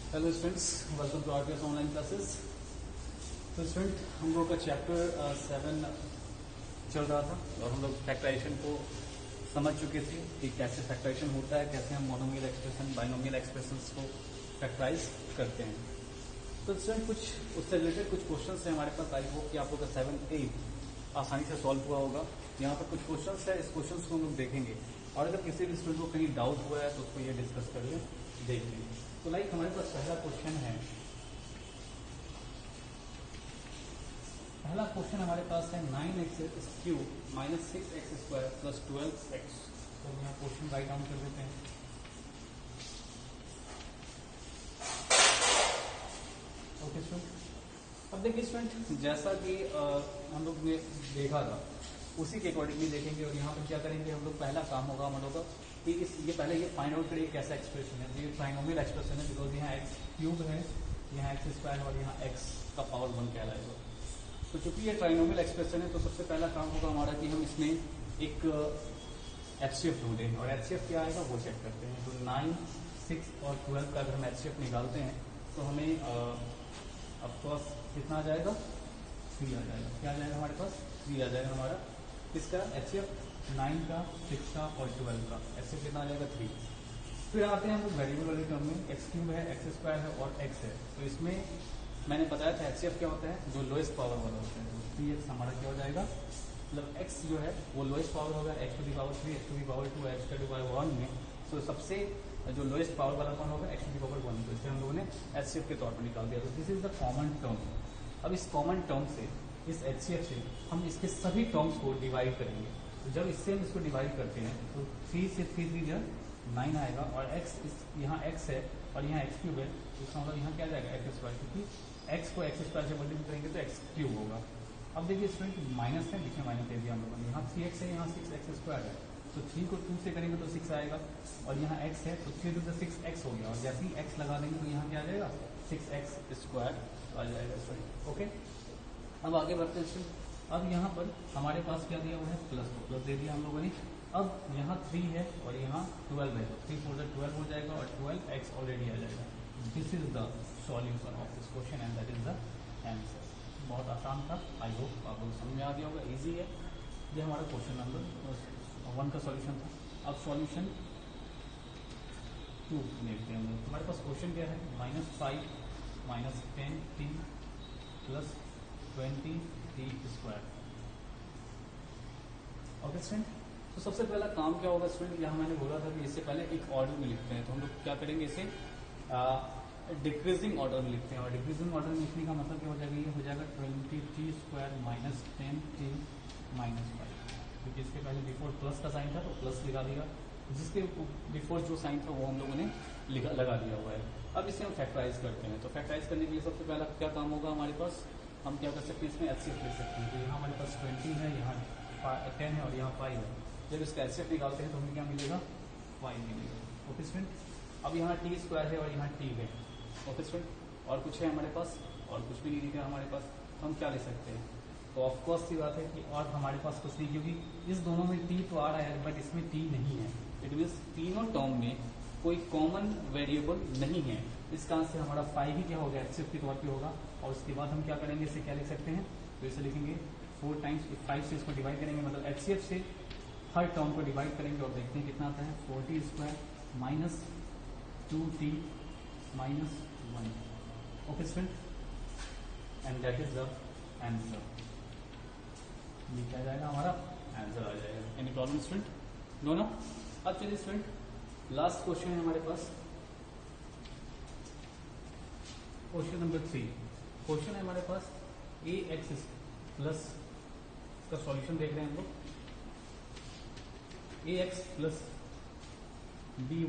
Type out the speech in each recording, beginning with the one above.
Hello students, welcome to RPS online classes. तो student, हम लोग का चैप्टर 7 चल रहा था और हम लोग फैक्टराइजेशन को समझ चुके थे कि कैसे फैक्टराइजेशन होता है, कैसे हम मोनोमियल एक्सप्रेशन बाइनोमियल एक्सप्रेशंस को फैक्टराइज करते हैं। तो स्टूडेंट, कुछ उससे रिलेटेड कुछ क्वेश्चंस हैं हमारे पास। आई होप कि आप लोग का 7-8 आसानी से सॉल्व हुआ होगा। यहाँ पर कुछ क्वेश्चंस है, इस क्वेश्चंस को हम लोग देखेंगे और अगर किसी भी स्टूडेंट को कहीं डाउट हुआ है तो उसको ये डिस्कस करके देख लेंगे। तो लाइक हमारे पास पहला क्वेश्चन है, पहला क्वेश्चन हमारे पास है 9x³ - 6x² + 12x। तो यहाँ क्वेश्चन राइट डाउन कर देते हैं। ओके स्टूडेंट, अब देखिए स्टूडेंट, जैसा कि हम लोग ने देखा था उसी के अकॉर्डिंगली देखेंगे और यहाँ पर क्या करेंगे हम लोग। पहला काम होगा हम लोग का कि ये पहले ये फाइंड आउट करिए कैसा एक्सप्रेशन है। ये ट्राइनोमियल एक्सप्रेशन है बिकॉज यहाँ x³ है, यहाँ x² और यहाँ x का पावर 1 कहलाएगा। तो चूंकि ये ट्राइनोमियल एक्सप्रेशन है तो सबसे पहला काम होगा हमारा कि हम इसमें एक HCF ढूंढें और HCF क्या आएगा वो चेक करते हैं। तो 9, 6 और 12 का अगर हम HCF निकालते हैं तो हमें ऑफकोर्स कितना आ जाएगा, 3 आ जाएगा। क्या आ जाएगा हमारे पास, 3 आ जाएगा हमारा। किसका HCF, 9 का, 6 का और 12 का HCF कितना आ जाएगा, 3। फिर आते हैं हम लोग वेरिएबल वाले टर्म में। x³ है, x² है और x है। तो इसमें मैंने बताया था HCF क्या होता है, जो लोएस्ट पावर वाला होता है। तो 3x हमारा क्या हो जाएगा, मतलब x जो है वो लोएस्ट पावर होगा, x⁴, x⁴, x⁴ में। तो सबसे जो लोएस्ट पावर वाला कौन होगा, x⁴ तो इसे हम लोगों ने HCF के तौर पर निकाल दिया। तो this is the common term. अब इस कॉमन टर्म से, इस HCF से हम इसके सभी टर्म्स को डिवाइड करेंगे। तो जब इससे हम इसको डिवाइड करते हैं तो 3 से 3 जो 9 आएगा और यहाँ x है और यहाँ x³ है। तो इसका मतलब यहाँ क्या आ जाएगा, x², क्योंकि x को x² से मल्टीप्लाई करेंगे तो x³ होगा। अब देखिए स्टूडेंट, माइनस है, देखिए माइनस दे दिया हम लोगों ने। यहाँ 3x है, यहाँ 6x² है। तो 3 को 2 से करेंगे तो 6 आएगा और यहाँ x है तो 3 to 6x हो गया। और जैसे ही x लगा देंगे तो यहाँ क्या आ जाएगा, 6x² आ जाएगा स्टूडेंट। ओके, अब आगे बढ़ते हैं। अब यहाँ पर हमारे पास क्या दिया हुआ है, प्लस। तो प्लस दे दिया हम लोगों ने। अब यहाँ 3 है और यहाँ 12 है। 3 4 12 हो जाएगा और 12x ऑलरेडी आ जाएगा। This is the solution of this question and that is the answer. बहुत आसान था, आई होप आप लोग समझ में आ गया होगा, ईजी है। ये हमारा क्वेश्चन नंबर 1 का सॉल्यूशन था। अब सॉल्यूशन 2 देखते हैं हम लोग। हमारे पास क्वेश्चन क्या है, -5 - 10t + 20t²। ओके स्टूडेंट, तो सबसे पहला काम क्या होगा स्टूडेंट, यहाँ मैंने बोला था कि इससे पहले एक ऑर्डर में लिखते हैं। तो हम लोग क्या करेंगे, इसे डिक्रीजिंग ऑर्डर में लिखते हैं। और डिक्रीजिंग ऑर्डर में लिखने का मतलब क्या हो जाएगा, ये हो जाएगा 20t² - 10t - 5। क्योंकि इसके पहले बिफोर प्लस का साइन था तो प्लस लगा दिया, जिसके बिफोर जो साइन था वो हम लोगों ने लगा दिया हुआ है। अब इसे हम फैक्टराइज करते हैं। तो फैक्टराइज करने के लिए सबसे पहला क्या काम होगा हमारे पास, हम क्या कर सकते हैं, इसमें HCF लिख सकते हैं। तो यहाँ हमारे पास 20 है, यहाँ 10 है और यहाँ 5 है। जब इसका HCF निकालते हैं तो हमें क्या मिलेगा, 5 मिलेगा। ओके स्टूडेंट, अब यहाँ t² है और यहाँ t है। ओके स्टूडेंट, और कुछ है हमारे पास, और कुछ भी नहीं दिख रहा हमारे पास। तो हम क्या ले सकते हैं, तो ऑफकोर्स की बात है कि और हमारे पास कुछ नहीं, क्योंकि इस दोनों में t तो आ रहा है बट इसमें t नहीं है। इट मीन्स तीनों टर्म में कोई कॉमन वेरिएबल नहीं है। इसका आंसर हमारा 5 ही क्या होगा, HCF के तौर पे होगा। और उसके बाद हम क्या करेंगे, इसे क्या लिख सकते हैं, तो इसे लिखेंगे 4 टाइम्स 5 से इसको डिवाइड करेंगे, मतलब HCF से हर टर्म को डिवाइड करेंगे और देखते हैं कितना आता है, 40² - 2t - 1। Okay student, and that is the answer. ये क्या जाएगा, हमारा आंसर आ जाएगा। एनी प्रॉब्लम स्टूडेंट, नो ना। अब चलिए स्टूडेंट, लास्ट क्वेश्चन है हमारे पास, क्वेश्चन नंबर 3। क्वेश्चन है हमारे पास ax प्लस, इसका सॉल्यूशन देख रहे हैं हम लोग। ax प्लस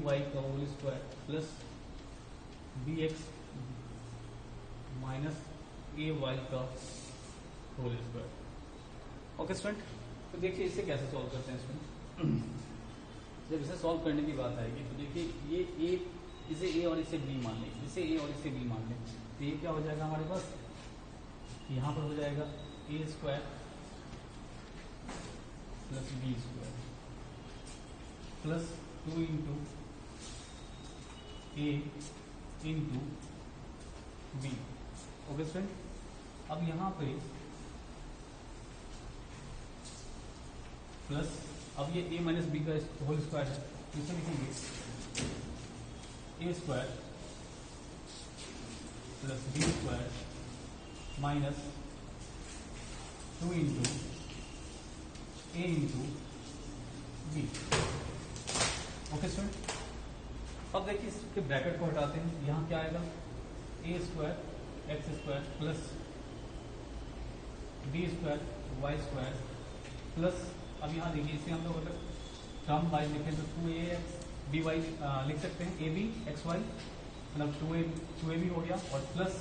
by का whole square plus bx minus ay का होल स्क्वायर। ओके स्टूडेंट, तो देखिए इसे कैसे सॉल्व करते हैं स्टूडेंट। जब इसे सॉल्व करने की बात आएगी तो देखिए ये इसे a और इसे b मान लें, इसे a और इसे b मान लें। तो ये क्या हो जाएगा हमारे पास, यहाँ पर हो जाएगा a² + b² + 2 × a into B. Okay student, अब यहाँ पे प्लस, अब ये a माइनस बी का होल स्क्वायर है, इसे लिखेंगे a square plus B square minus 2 into a into B. Okay student, अब देखिए इसके ब्रैकेट को हटाते हैं, यहाँ क्या आएगा a square X square plus B square Y square plus, अब यहाँ देखिए इसे हम लोग अगर टर्म बाय लिखें तो 2ax by लिख सकते हैं, ए बी एक्स वाई मतलब 2a भी हो गया, और plus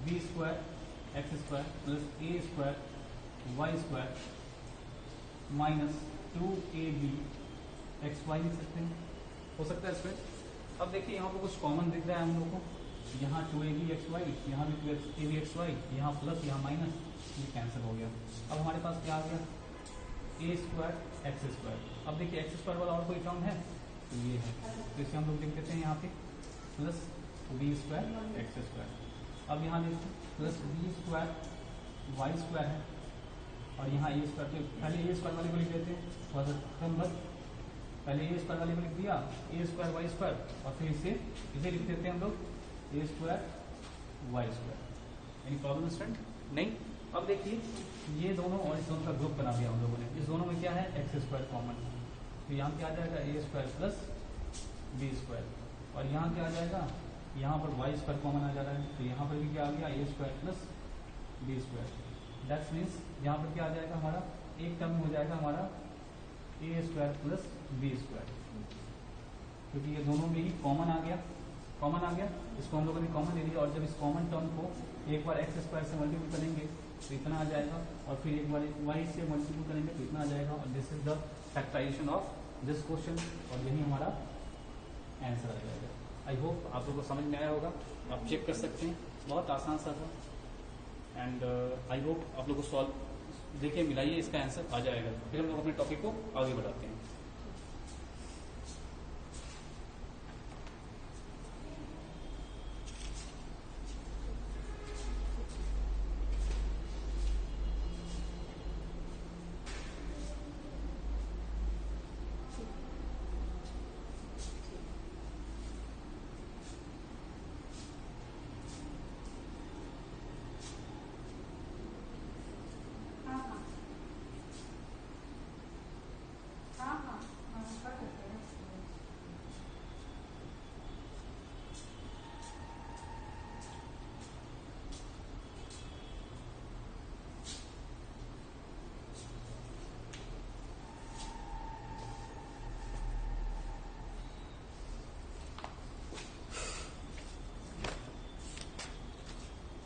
B square X square plus A square Y square minus 2ab X Y लिख सकते हैं, हो सकता है इसमें। अब देखिए यहाँ पर कुछ कॉमन दिख रहा है हम लोग को, यहाँ 2ab एक्स वाई, यहाँ भी 2ab एक्स वाई, यहाँ प्लस यहाँ माइनस, ये कैंसिल हो गया। अब हमारे पास क्या आ गया ए स्क्वायर एक्स स्क्वायर। अब देखिए एक्स स्क्वायर वाला और कोई टर्म है तो ये है, तो इसे हम लोग लिख देते हैं यहाँ पे plus B square X square. अब यहाँ देखिए plus B square Y square है, और यहाँ ए स्क्वायर, तो पहले ए स्क्वायर वाले को लिख देते हैं, थोड़ा सा कम बस, पहले ए स्क्वायर वाले को लिख दिया ए स्क्वायर वाई स्क्वायर, और फिर इसे लिख देते हैं हम लोग A square Y square. Any problem student? नहीं। अब देखिए ये दोनों और इस दोनों का ग्रुप बना दिया हम लोगों ने, इस दोनों में क्या है एक्स स्क्वायर कॉमन, तो यहाँ क्या आ जाएगा ए स्क्वायर प्लस बी स्क्वायर, और यहाँ क्या आ जाएगा, यहाँ पर वाई स्क्वायर कॉमन आ जा रहा है, तो यहाँ पर भी क्या आ गया A square plus B square. That's means यहाँ पर क्या आ जाएगा हमारा, एक टर्म हो जाएगा हमारा ए स्क्वायर प्लस बी स्क्वायर, क्योंकि ये दोनों में ही कॉमन आ गया, इसको हम लोगों ने कॉमन ले लिया, और जब इस कॉमन टर्म को एक बार एक्स स्क्वायर से मल्टीप्लाई करेंगे तो इतना आ जाएगा, और फिर एक बार वाई से मल्टीप्लाई करेंगे तो इतना आ जाएगा, और this is the factorisation of this question, और यही हमारा आंसर आ जाएगा। आई होप आप लोगों को समझ में आया होगा, आप चेक कर सकते हैं, बहुत आसान सा था, एंड आई होप आप लोग को सॉल्व देखिए मिलाइए, इसका आंसर आ जाएगा। फिर हम लोग अपने टॉपिक को आगे बढ़ाते हैं।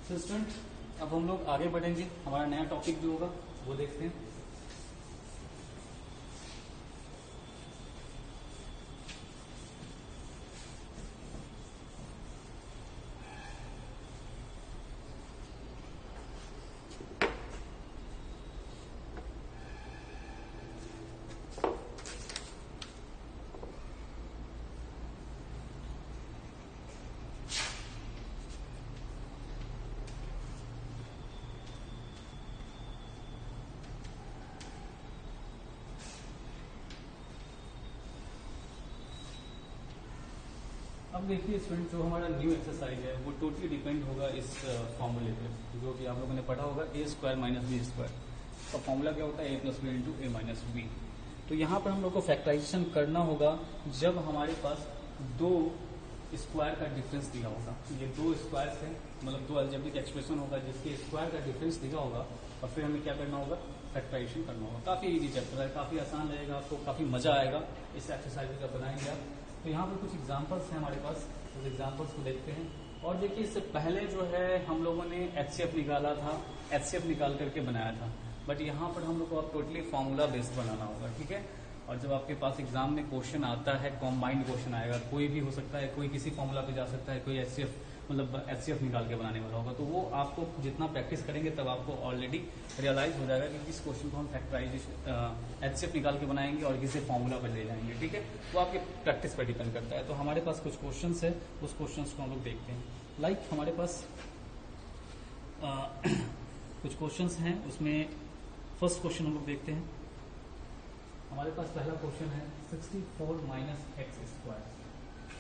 तो स्टूडेंट अब हम लोग आगे बढ़ेंगे, हमारा नया टॉपिक जो होगा वो देखते हैं। अब देखिए स्टूडेंट, जो हमारा न्यू एक्सरसाइज है वो टोटली डिपेंड होगा इस फॉर्मूले पे, जो कि आप लोगों ने पढ़ा होगा ए स्क्वायर माइनस बी स्क्वायर का फॉर्मूला क्या होता है, ए प्लस बी इंटू ए माइनस बी। तो यहाँ पर हम लोग को फैक्टराइजेशन करना होगा जब हमारे पास दो स्क्वायर का डिफरेंस दिया होगा। ये दो स्क्वायर है, मतलब दो अलजेब्रिक एक्सप्रेशन होगा जिसके स्क्वायर का डिफरेंस दिया होगा, और फिर हमें क्या करना होगा, फैक्टराइजेशन करना होगा। काफ़ी इजी चैप्टर है, काफ़ी आसान रहेगा, आपको काफ़ी मजा आएगा इस एक्सरसाइज का बनाएंगे आप। तो यहाँ पर कुछ एग्जांपल्स हैं हमारे पास, उस एग्जांपल्स को देखते हैं। और देखिए इससे पहले जो है हम लोगों ने एचसीएफ निकाला था, एचसीएफ निकाल करके बनाया था, बट यहाँ पर हम लोग को अब टोटली फॉर्मूला बेस्ड बनाना होगा, ठीक है। और जब आपके पास एग्जाम में क्वेश्चन आता है, कॉम्बाइंड क्वेश्चन आएगा, कोई भी हो सकता है, कोई किसी फॉर्मूला पे जा सकता है, कोई एचसीएफ मतलब HCF निकाल के बनाने वाला होगा। तो वो आपको जितना प्रैक्टिस करेंगे तब आपको ऑलरेडी रियलाइज हो जाएगा कि किस क्वेश्चन को हम फैक्टराइजेशन HCF निकाल के बनाएंगे और किसे फॉर्मूला पर ले जाएंगे। ठीक है, वो आपके प्रैक्टिस पर डिपेंड करता है। तो हमारे पास कुछ क्वेश्चन है, उस क्वेश्चन को हम लोग देखते हैं। लाइक हमारे पास कुछ क्वेश्चंस हैं, उसमें फर्स्ट क्वेश्चन हम लोग देखते हैं। हमारे पास पहला क्वेश्चन है 64 माइनस एक्स स्क्वायर।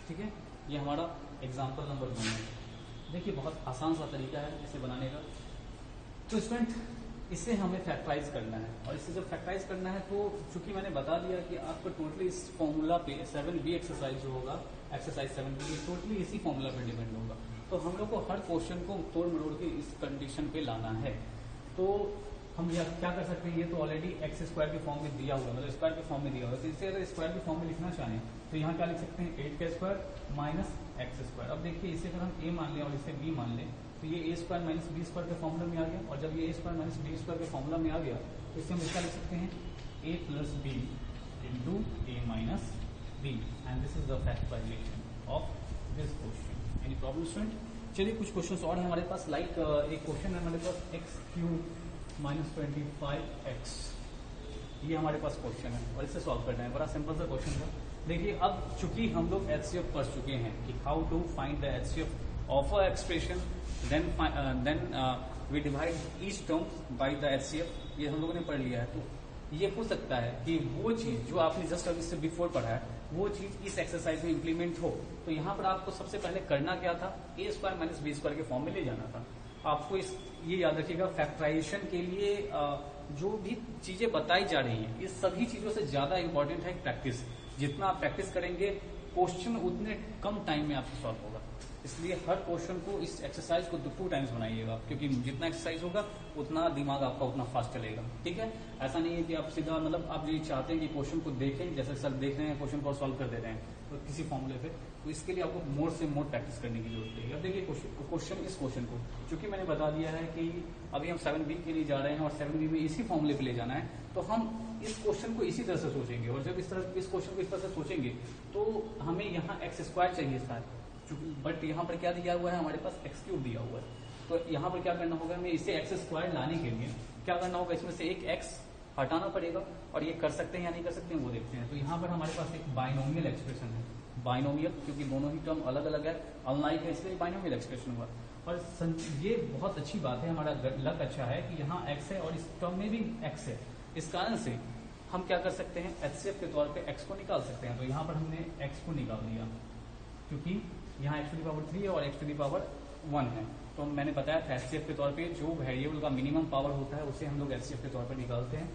ठीक है, ये हमारा एग्जाम्पल नंबर 1 है। देखिए बहुत आसान सा तरीका है इसे बनाने का। तो स्टूडेंट इसे हमें फैक्टराइज करना है, और इसे जब फैक्टराइज करना है तो चूंकि मैंने बता दिया कि आपको टोटली इस फॉर्मूला पे 7b एक्सरसाइज जो होगा, एक्सरसाइज 7b टोटली इसी फॉर्मूला पे डिपेंड होगा। तो हम लोग को हर क्वेश्चन को तोड़ मरोड़ के इस कंडीशन पे लाना है। तो हम यह क्या कर सकते हैं, ये तो ऑलरेडी एक्स स्क्वायर के फॉर्म में दिया हुआ है, मतलब स्क्वायर के फॉर्म में दिया हुआ है। तो इसे अगर स्क्वायर के फॉर्म में लिखना चाहें तो यहाँ क्या लिख सकते हैं, 8 का स्क्वायर माइनस एक्स स्क्वायर। अब देखिए इसे अगर हम a मान लें और इसे b मान लें तो ये a square minus b square के फॉर्मूला में आ गया। और जब ये a square minus b square के फॉर्मूला में आ गया तो इसे हम इसका लिख सकते हैं a plus b into a minus b, and this is the factorisation of this question. Any problem student? चलिए कुछ क्वेश्चंस और हैं हमारे पास। लाइक एक क्वेश्चन है हमारे पास एक्स क्यूब माइनस 25x, ये हमारे पास क्वेश्चन है और इसे सॉल्व करना है। बड़ा सिंपल सा क्वेश्चन था। देखिए अब चूंकि हम लोग HCF पढ़ चुके हैं कि how to find the HCF of a expression, then we divide each term by the HCF, ये हम लोगों ने पढ़ लिया है। तो ये हो सकता है कि वो चीज जो आपने जस्ट अभी से बिफोर पढ़ा है वो चीज इस एक्सरसाइज में इंप्लीमेंट हो। तो यहाँ पर आपको सबसे पहले करना क्या था, a square minus b square के फॉर्म में ले जाना था। आपको ये याद रखिएगा, फैक्टराइजेशन के लिए जो भी चीजें बताई जा रही हैं, इस सभी चीजों से ज्यादा इंपॉर्टेंट है प्रैक्टिस। जितना आप प्रैक्टिस करेंगे क्वेश्चन उतने कम टाइम में आपको सॉल्व होगा। इसलिए हर क्वेश्चन को, इस एक्सरसाइज को 2 टाइम्स बनाइएगा, क्योंकि जितना एक्सरसाइज होगा उतना दिमाग आपका उतना फास्ट चलेगा। ठीक है, ऐसा नहीं है कि आप सीधा मतलब आप ये चाहते हैं कि क्वेश्चन को देखें, जैसे सर देख रहे हैं क्वेश्चन को सॉल्व कर दे रहे हैं तो किसी फॉर्मूले पे, तो इसके लिए आपको मोर से मोर प्रैक्टिस करने की जरूरत है। अब देखिए क्वेश्चन, इस क्वेश्चन को चूंकि मैंने बता दिया है कि अभी हम 7b के लिए जा रहे हैं और 7b में इसी फॉर्मूले पे ले जाना है, तो हम इस क्वेश्चन को इसी तरह से सोचेंगे। और जब इस क्वेश्चन को इस तरह से सोचेंगे तो हमें यहाँ एक्स स्क्वायर चाहिए था, बट यहाँ पर क्या दिया हुआ है, हमारे पास एक्स क्यूब दिया हुआ है। तो यहाँ पर क्या करना होगा, हमें इसे एक्स स्क्वायर लाने के लिए क्या करना होगा, इसमें से एक एक्स हटाना पड़ेगा। और ये कर सकते हैं या नहीं कर सकते हैं वो देखते हैं। तो यहाँ पर हमारे पास एक बाइनोमियल एक्सप्रेशन है, बाइनोमियल, क्योंकि दोनों ही टर्म अलग अलग है, अनलाइक है, इसलिए बाइनोमियल एक्सप्रेशन हुआ। और ये बहुत अच्छी बात है, हमारा लक अच्छा है कि यहाँ एक्स है और इस टर्म में भी एक्स है। इस कारण से हम क्या कर सकते हैं, HCF के तौर पे एक्स को निकाल सकते हैं। तो यहाँ पर हमने एक्स को निकाल दिया, क्योंकि यहाँ x to the power 3 है और x to the power 1 है। तो मैंने बताया था HCF के तौर पे जो वेरिएबल का मिनिमम पावर होता है उसे हम लोग HCF के तौर पे निकालते हैं।